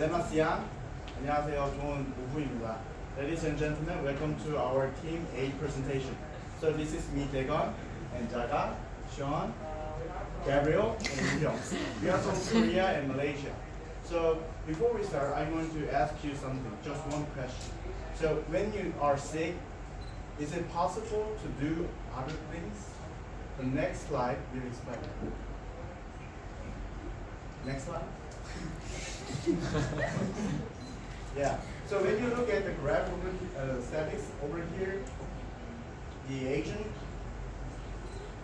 selamat siang. 안녕하세요. 좋은 오후입니다. Ladies and gentlemen, welcome to our Team A presentation. So this is me, Daegon, and Jaga, Sean, Gabriel, and Young. We are from Korea and Malaysia. So before we start, I'm going to ask you something, just one question. So when you are sick, is it possible to do other things? The next slide will explain. Next slide. Yeah. So when you look at the graph over statistics over here, the Asian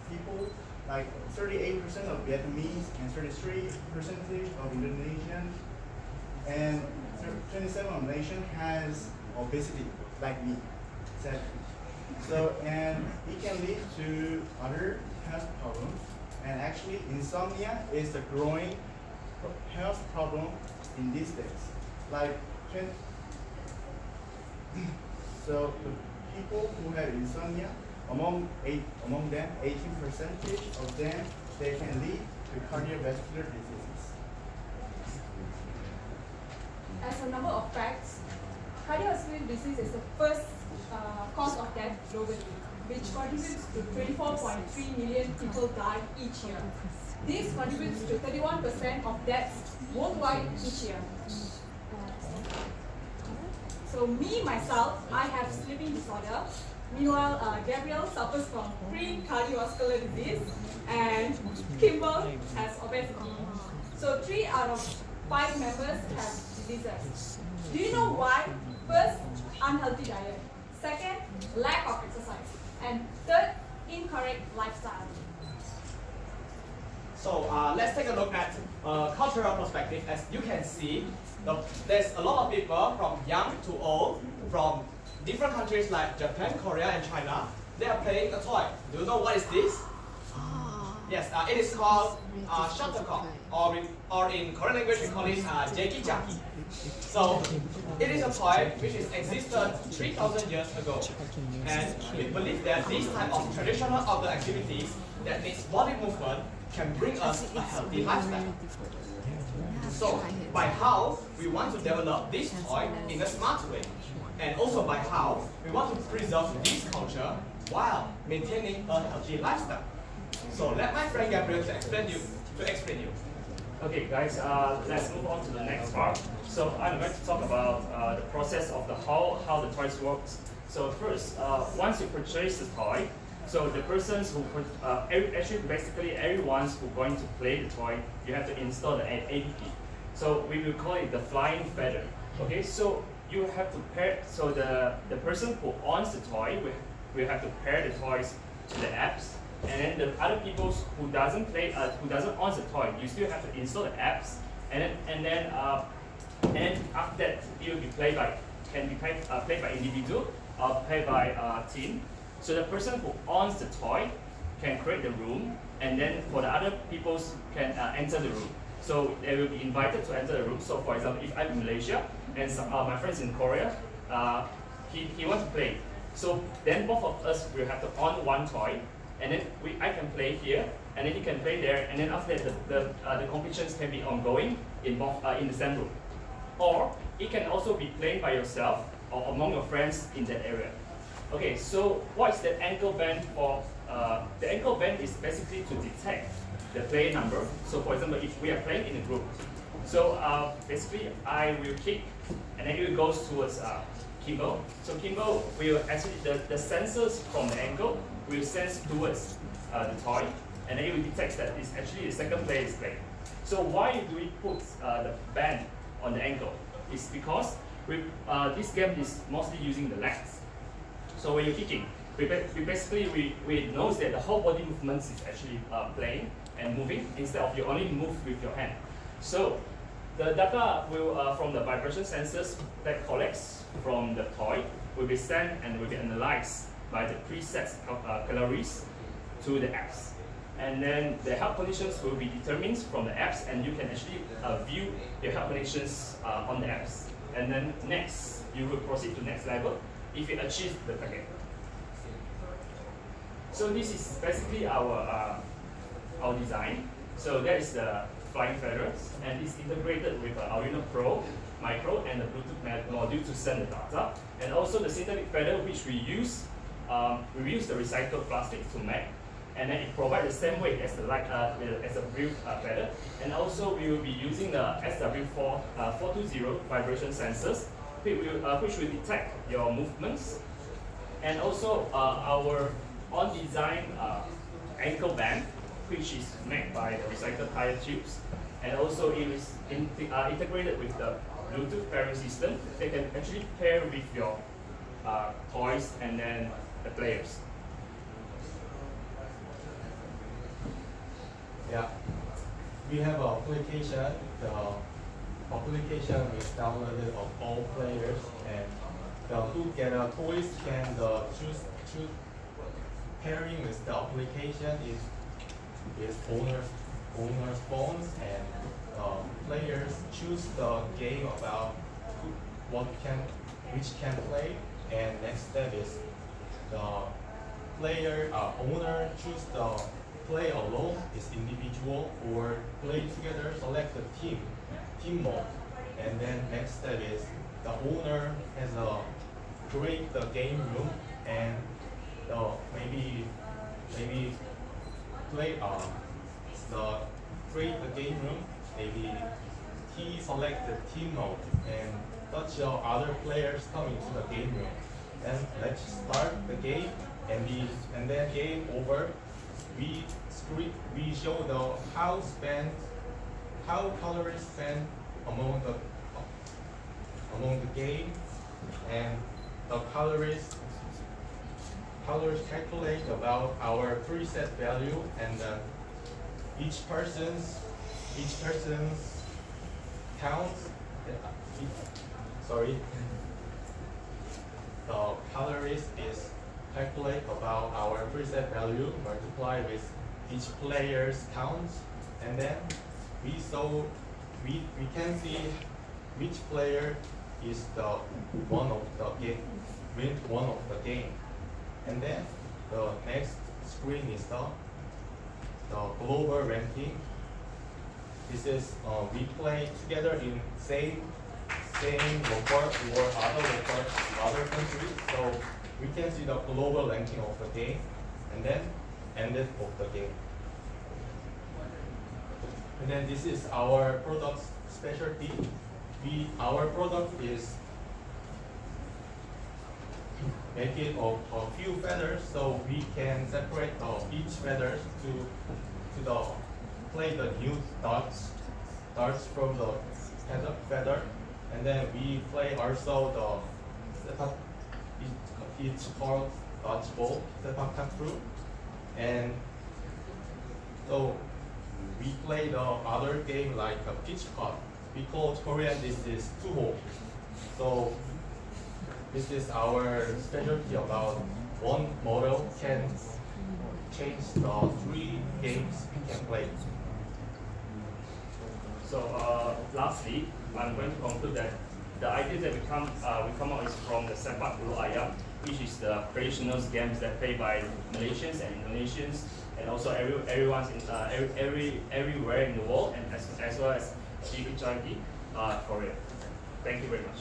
people, like 38% of Vietnamese and 33% of Indonesian, and 27% of nation has obesity, like me. Sadly. So, and it can lead to other health problems. And actually, insomnia is the growing health problem in these days. Like, so the people who have insomnia, among them, 18% of them, they can lead to cardiovascular diseases. As a number of facts, cardiovascular disease is the first cause of death globally, which contributes to 24.3 million people die each year. This contributes to 31% of deaths worldwide each year. So me, myself, I have sleeping disorder. Meanwhile, Gabriel suffers from pre-cardiovascular disease, and Kimball has obesity. So 3 out of 5 members have diseases. Do you know why? First, unhealthy diet. Second, lack of exercise. And third, incorrect lifestyle. So let's take a look at cultural perspective. As you can see, there's a lot of people from young to old, from different countries like Japan, Korea, and China. They are playing a toy. Do you know what is this? Yes, it is called shuttlecock, or in Korean language we call it jegicha. So it is a toy which is existed 3,000 years ago, and we believe that this type of traditional outdoor activities that needs body movement can bring us a healthy lifestyle. So by how we want to develop this toy in a smart way, and also by how we want to preserve this culture while maintaining a healthy lifestyle. So let my friend Gabriel to explain you. Okay, guys, let's move on to the next part. So I'm going to talk about the process of how the toys works. So first, once you purchase the toy, so the persons who actually basically everyone who's going to play the toy, you have to install the app. So we will call it the flying feather. Okay, so you have to pair. So the person who owns the toy will have to pair the toys to the apps. And then the other people who doesn't own the toy, you still have to install the apps, and then after that it will be played by individual or played by team. So the person who owns the toy can create the room, and then for the other people can enter the room. So they will be invited to enter the room. So for example, if I'm in Malaysia and my friends in Korea, he wants to play. So then both of us will have to own one toy. And then I can play here, and then he can play there, and then after that the competitions can be ongoing in the same room. Or it can also be played by yourself or among your friends in that area. Okay, so what is the ankle band for? The ankle band is basically to detect the player number. So for example, if we are playing in a group, so basically I will kick, and then it goes towards Kimball. So Kimball will actually, the sensors from the ankle will sense towards the toy, and then it will detect that it's actually the second player is playing. So why do we put the band on the ankle? It's because this game is mostly using the legs. So when you're kicking, we know that the whole body movement is actually playing and moving instead of you only move with your hand. So the data will from the vibration sensors that collects from the toy will be sent and will be analyzed by the preset calories to the apps. And then the health conditions will be determined from the apps, and you can actually view your health conditions on the apps. And then next, you will proceed to next level if you achieve the target. So this is basically our design. So that is the flying feathers, and it's integrated with Arduino Pro micro and the Bluetooth module to send the data. And also the synthetic feather, which we use the recycled plastic to make. And then it provides the same weight as the as a real feather. And also we will be using the SW420 vibration sensors, which will detect your movements. And also our on-design ankle band, which is made by the recycled tire tubes. And also it is integrated with the Bluetooth pairing system. They can actually pair with your toys and then the players. Yeah, we have an application. The application is downloaded of all players, and who get a toys can choose pairing with the application is owner's phones, and players choose the game about which can play, and next step is the owner choose the play alone is individual or play together, select the team mode, and then next step is the owner has create the game room, and maybe play create the game room, maybe he select the team mode and touch the other players coming to the game room, and let's start the game, and then game over. We show the how color is spent among the game, and the colors calculate about our preset value, and each person's counts. Sorry, the colorist is calculate about our preset value, multiply with each player's counts, and then we can see which player is the one of the game. And then the next screen is the global ranking. This is we play together in same local or other countries, so we can see the global ranking of the game, and then end of the game. And then this is our product specialty. Our product is make it of a few feathers, so we can separate each feathers to play the new darts from the feather, and then we play also the sepak. It's called dodgeball, sepak takraw, and so we play the other game like a pitch putt. We call Korean this is two-hole. So this is our specialty about one model can change the 3 games we can play. So lastly, I'm going to conclude that the idea that we come out is from the sepak ayam, which is the traditional games that played by Malaysians and Indonesians, and also everywhere in the world, and as well as Korea. Thank you very much.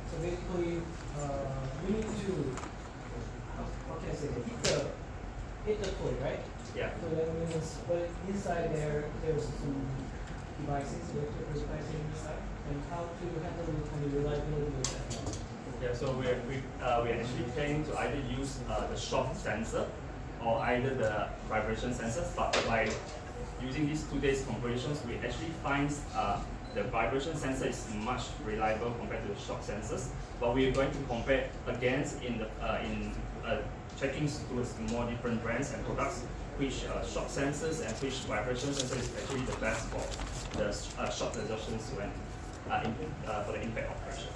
So basically, we need to, how can I say, hit the toy, right? Yeah. So that means, but inside there's some devices, electrical devices inside, and how to handle the kind of reliability with that. Yeah, so we are actually planning to either use the shock sensor or either the vibration sensors, but by using these 2 days comparisons, we actually find the vibration sensor is much reliable compared to the shock sensors. But we are going to compare against in checking towards more different brands and products, which shock sensors and which vibration sensor is actually the best for the shock resistance when for the impact of pressure.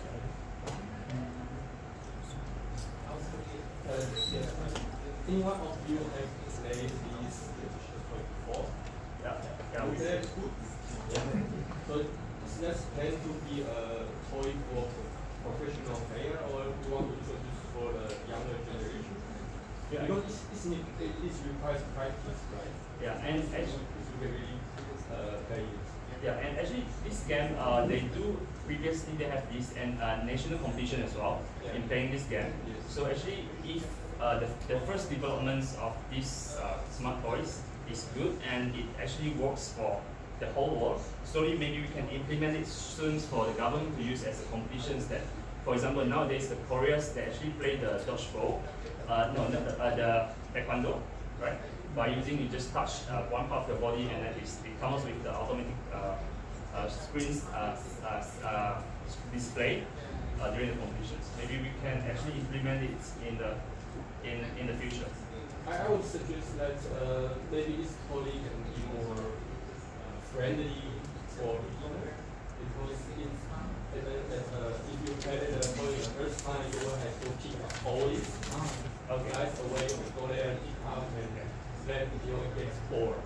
Anyone of you have played these before? Yeah, we good. Yeah. So it's not meant to be a toy for professional player, or you want to introduce for the younger generation? Yeah. Because it requires practice, right? Yeah, and actually, It's very play. yeah, and actually this game, they do previously they have this and national competition as well in playing this game. Yes. So actually, if the first developments of these smart toys is good and it actually works for the whole world, slowly maybe we can implement it soon for the government to use as a competitions that, for example, nowadays the Koreans they actually play the dodgeball, the taekwondo, right? By using you just touch one part of your body and then it comes with the automatic screens display during the competitions. Maybe we can actually implement it in the future. I would suggest that maybe this toy can be more friendly for beginner, because if you play it for the first time, you will have to pick up toys. Okay. That's the way we go there and pick up, and then you will get bored.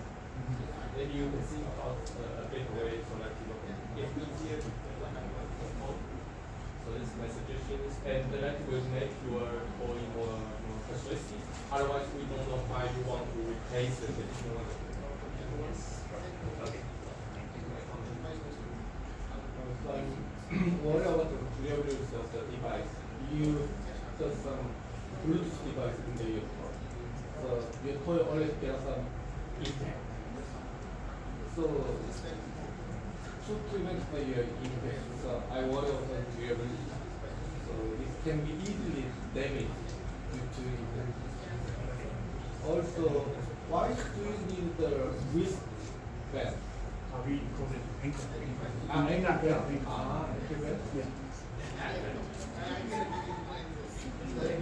Maybe you can think about a better way so that people can get easier to play. So this is my suggestions, and that will make your toy more persuasive. Otherwise, we don't know why you want to replace the traditional one. Okay. What about the durability of the device? You just some Bluetooth device in the ear. So your toy always gets some impact. So to prevent the impact, so I worry about the durability. So it can be easily damaged due to impact. Also, why do you need the wristband? We call it ankle band. Ankle band. Ankle band. Yeah.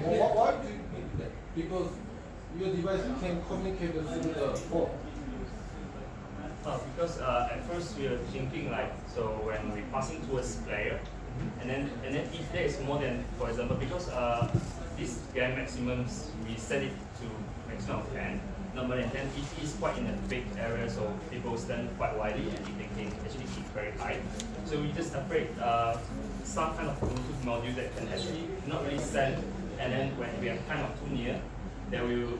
Why do you need that? Because your device can communicate through the phone. Because at first we were thinking like, so when we passing towards player, and then if there is more than, for example, because this game maximums we set it to maximum of 10, number and 10, it is quite in a big area, so people stand quite widely and they can actually keep very high. So we just afraid some kind of Bluetooth module that can actually not really send, and then when we are kind of too near, there will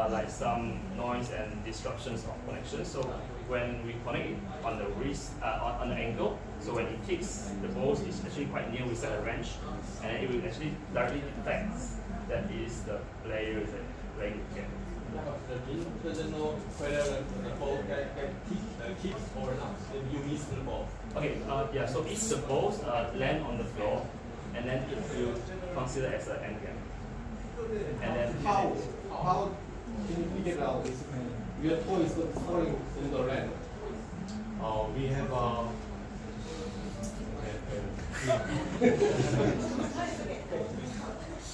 like some noise and disruptions of connection. So when we connect it on the wrist, on the ankle, so when it kicks, the ball is actually quite near, we set a wrench, and it will actually directly detect that is the player that playing the game. The team doesn't know whether the ball can kick or not. Then you miss the ball. Okay, yeah, so if the balls land on the floor, and then it will consider as an end game. And then How can you figure out this? Your toy is falling in the land. We have a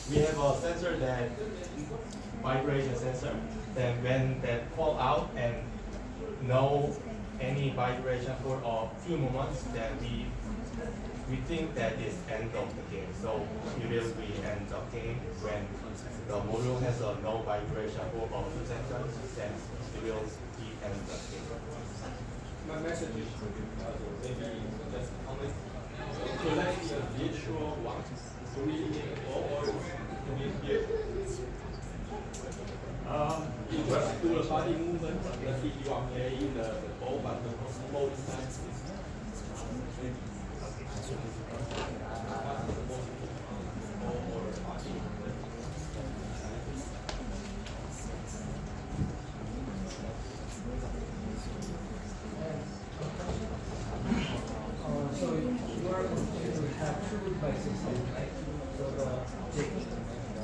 we have a sensor that vibration sensor. Then when that fall out and no any vibration for a few moments, then we think that is end of the game. So it will be end of game when the module has a no vibration for a few seconds. Then it will be end of the game. My message is maybe just comment. Select the virtual one, or here. Do the body movement if you are playing the ball, but the ball is not. So you are going to have two devices, right? So the J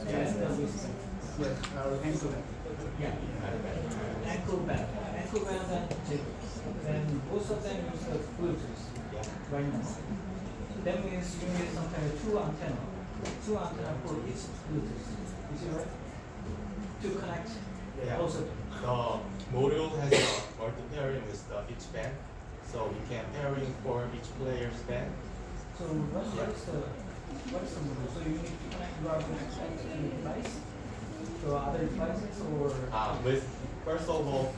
and the wristband. Yes, ankle band. Yeah. Ankle band. Ankle band and J. And both of them use the Bluetooth right now. That means you need some kind of two antenna for each Bluetooth. Is it right? To connect Yeah. both of them. The module has a multi-pairing with each band, so we can pairing for each player's band. So what is the module? So you need to connect your device to other devices, or With first of all,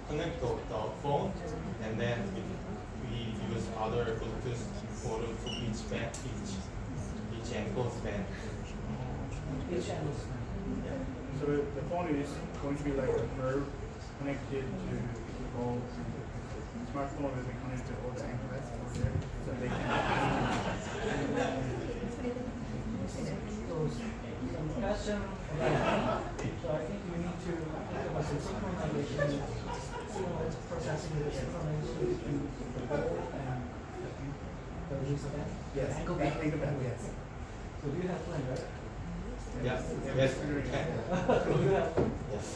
connect the phone, and then we use other Bluetooth module to each band, each each angle span. Each angle span. So the phone is going to be like a curve connected to all smartphone will be connected to all the anchors over there so they can Some question about so I think we need to think about some synchronization, processing the synchronization between the ball and the release of that. yes, Ankle band. ankle band, yes. So do you have plan, right? Yes, yes, we can. So do you have Yes.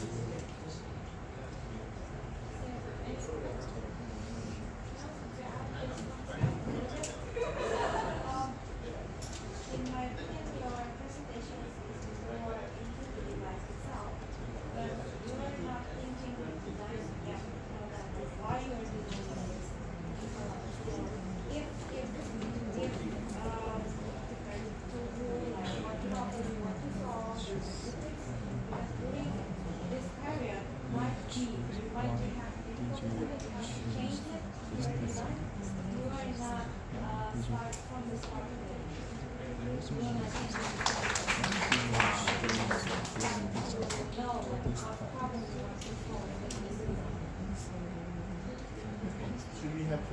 In my opinion, your presentation is more into the device itself, but you are not thinking of the device yet. That is why you are doing this. If to do like what problem you want to solve, because during this period might be have difficulty to change it your design. You are not start from the start. Should we have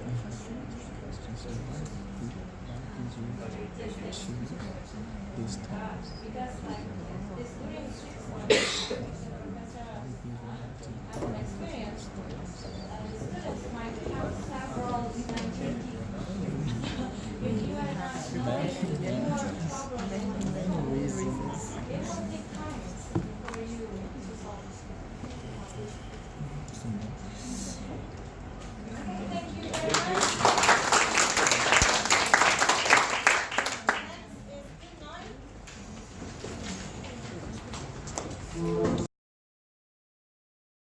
Because like this during 6 months, professor have an experience. The students might have